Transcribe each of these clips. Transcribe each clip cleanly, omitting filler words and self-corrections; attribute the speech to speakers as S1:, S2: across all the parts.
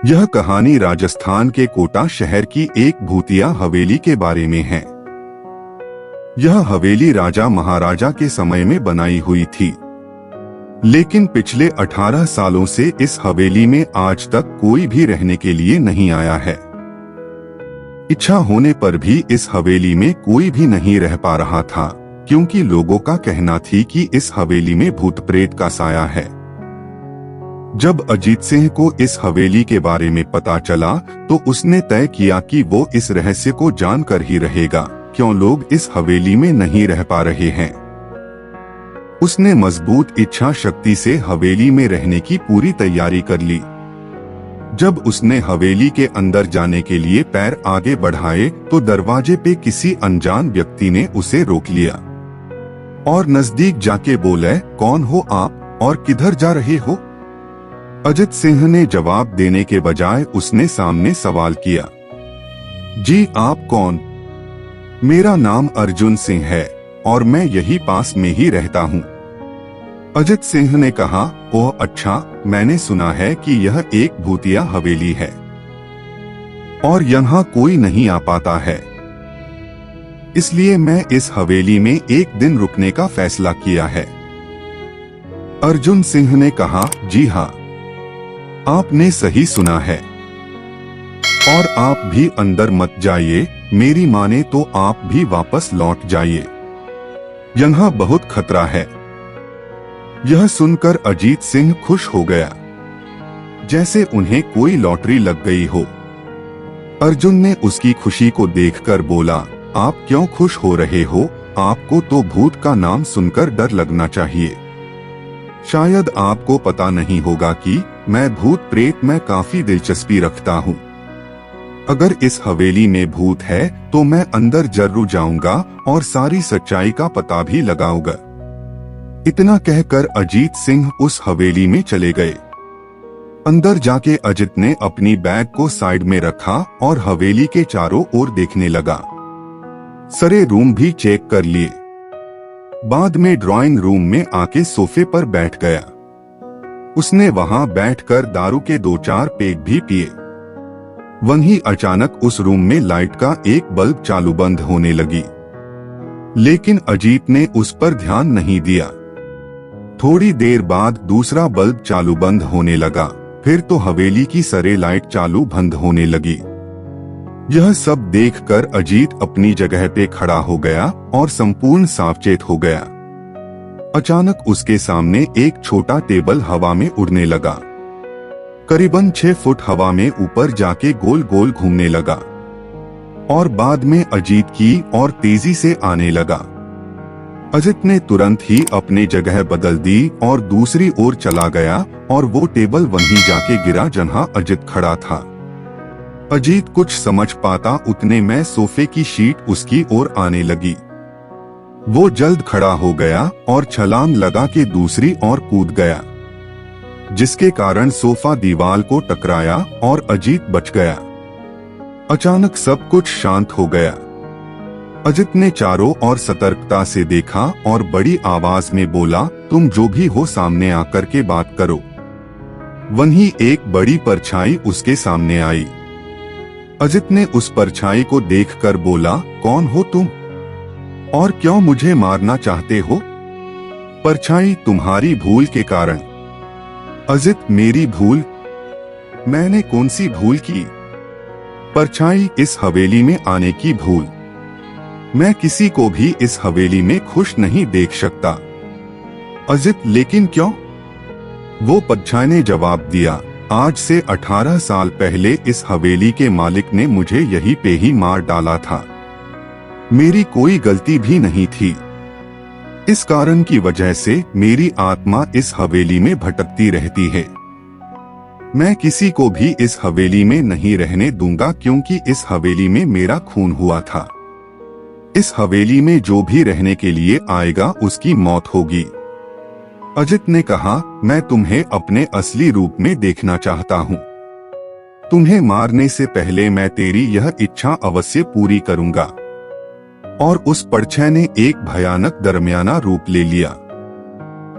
S1: यह कहानी राजस्थान के कोटा शहर की एक भूतिया हवेली के बारे में है। यह हवेली राजा महाराजा के समय में बनाई हुई थी, लेकिन पिछले 18 सालों से इस हवेली में आज तक कोई भी रहने के लिए नहीं आया है। इच्छा होने पर भी इस हवेली में कोई भी नहीं रह पा रहा था, क्योंकि लोगों का कहना थी कि इस हवेली में भूत प्रेत का साया है। जब अजीत सिंह को इस हवेली के बारे में पता चला तो उसने तय किया कि वो इस रहस्य को जानकर ही रहेगा, क्यों लोग इस हवेली में नहीं रह पा रहे हैं। उसने मजबूत इच्छा शक्ति से हवेली में रहने की पूरी तैयारी कर ली। जब उसने हवेली के अंदर जाने के लिए पैर आगे बढ़ाए तो दरवाजे पे किसी अनजान व्यक्ति ने उसे रोक लिया और नजदीक जाके बोले, कौन हो आप और किधर जा रहे हो? अजित सिंह ने जवाब देने के बजाय उसने सामने सवाल किया, जी आप कौन? मेरा नाम अर्जुन सिंह है और मैं यही पास में ही रहता हूँ। अजित सिंह ने कहा, ओह अच्छा, मैंने सुना है कि यह एक भूतिया हवेली है और यहाँ कोई नहीं आ पाता है, इसलिए मैं इस हवेली में एक दिन रुकने का फैसला किया है। अर्जुन सिंह ने कहा, जी हाँ, आपने सही सुना है और आप भी अंदर मत जाइए, मेरी माने तो आप भी वापस लौट जाइए, यहाँ बहुत खतरा है। यह सुनकर अजीत सिंह खुश हो गया, जैसे उन्हें कोई लॉटरी लग गई हो। अर्जुन ने उसकी खुशी को देखकर बोला, आप क्यों खुश हो रहे हो? आपको तो भूत का नाम सुनकर डर लगना चाहिए। शायद आपको पता नहीं होगा कि मैं भूत प्रेत में काफी दिलचस्पी रखता हूँ। अगर इस हवेली में भूत है तो मैं अंदर जरूर जाऊंगा और सारी सच्चाई का पता भी लगाऊंगा। इतना कहकर अजीत सिंह उस हवेली में चले गए। अंदर जाके अजित ने अपनी बैग को साइड में रखा और हवेली के चारों ओर देखने लगा। सारे रूम भी चेक कर लिए। बाद में ड्राइंग रूम में आके सोफे पर बैठ गया। उसने वहां बैठकर दारू के 2-4 पेग भी पिए। वहीं अचानक उस रूम में लाइट का एक बल्ब चालू बंद होने लगी, लेकिन अजीत ने उस पर ध्यान नहीं दिया। थोड़ी देर बाद दूसरा बल्ब चालू बंद होने लगा, फिर तो हवेली की सारी लाइट चालू बंद होने लगी। यह सब देखकर अजीत अपनी जगह पे खड़ा हो गया और संपूर्ण सावचेत हो गया। अचानक उसके सामने एक छोटा टेबल हवा में उड़ने लगा। करीबन 6 फुट हवा में ऊपर जाके गोल गोल घूमने लगा और बाद में अजीत की और तेजी से आने लगा। अजित ने तुरंत ही अपनी जगह बदल दी और दूसरी ओर चला गया और वो टेबल वहीं जाके गिरा जहां अजित खड़ा था। अजीत कुछ समझ पाता उतने में सोफे की शीट उसकी ओर आने लगी। वो जल्द खड़ा हो गया और छलांग लगा के दूसरी ओर कूद गया, जिसके कारण सोफा दीवार को टकराया और अजीत बच गया। अचानक सब कुछ शांत हो गया। अजित ने चारों ओर सतर्कता से देखा और बड़ी आवाज में बोला, तुम जो भी हो सामने आकर के बात करो। वहीं एक बड़ी परछाई उसके सामने आई। अजित ने उस परछाई को देखकर बोला, कौन हो तुम और क्यों मुझे मारना चाहते हो? परछाई, तुम्हारी भूल के कारण। अजित, मेरी भूल? मैंने कौन सी भूल की? परछाई, इस हवेली में आने की भूल। मैं किसी को भी इस हवेली में खुश नहीं देख सकता। अजित, लेकिन क्यों? वो परछाई ने जवाब दिया, आज से 18 साल पहले इस हवेली के मालिक ने मुझे यहीं पे ही मार डाला था। मेरी कोई गलती भी नहीं थी। इस कारण की वजह से मेरी आत्मा इस हवेली में भटकती रहती है। मैं किसी को भी इस हवेली में नहीं रहने दूंगा, क्योंकि इस हवेली में मेरा खून हुआ था। इस हवेली में जो भी रहने के लिए आएगा उसकी मौत होगी। अजित ने कहा, मैं तुम्हें अपने असली रूप में देखना चाहता हूँ। तुम्हें मारने से पहले मैं तेरी यह इच्छा अवश्य पूरी करूंगा। और उस परछाई ने एक भयानक दरमियाना रूप ले लिया।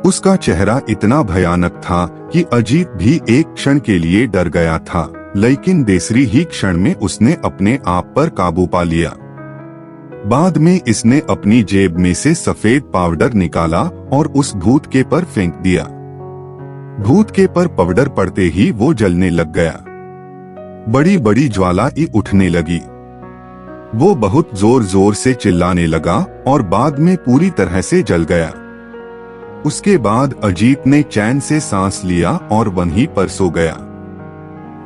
S1: उसका चेहरा इतना भयानक था कि अजीत भी एक क्षण के लिए डर गया था। लेकिन दूसरी ही क्षण में उसने अपने आप पर काबू पा लिया। बाद में इसने अपनी जेब में से सफेद पाउडर निकाला और उस भूत के पर फेंक दिया। भूत के पर पाउडर पड़ते ही वो जलने लग गया। बड़ी बड़ी ज्वाला उठने लगी। वो बहुत जोर जोर से चिल्लाने लगा और बाद में पूरी तरह से जल गया। उसके बाद अजीत ने चैन से सांस लिया और वहीं पर सो गया।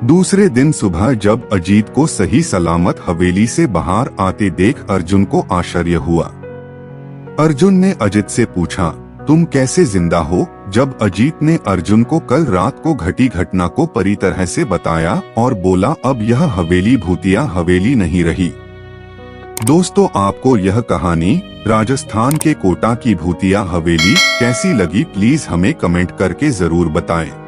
S1: दूसरे दिन सुबह जब अजीत को सही सलामत हवेली से बाहर आते देख अर्जुन को आश्चर्य हुआ। अर्जुन ने अजीत से पूछा, तुम कैसे जिंदा हो? जब अजीत ने अर्जुन को कल रात को घटी घटना को पूरी तरह से बताया और बोला, अब यह हवेली भूतिया हवेली नहीं रही। दोस्तों, आपको यह कहानी राजस्थान के कोटा की भूतिया हवेली कैसी लगी? प्लीज हमें कमेंट करके जरूर बताएं।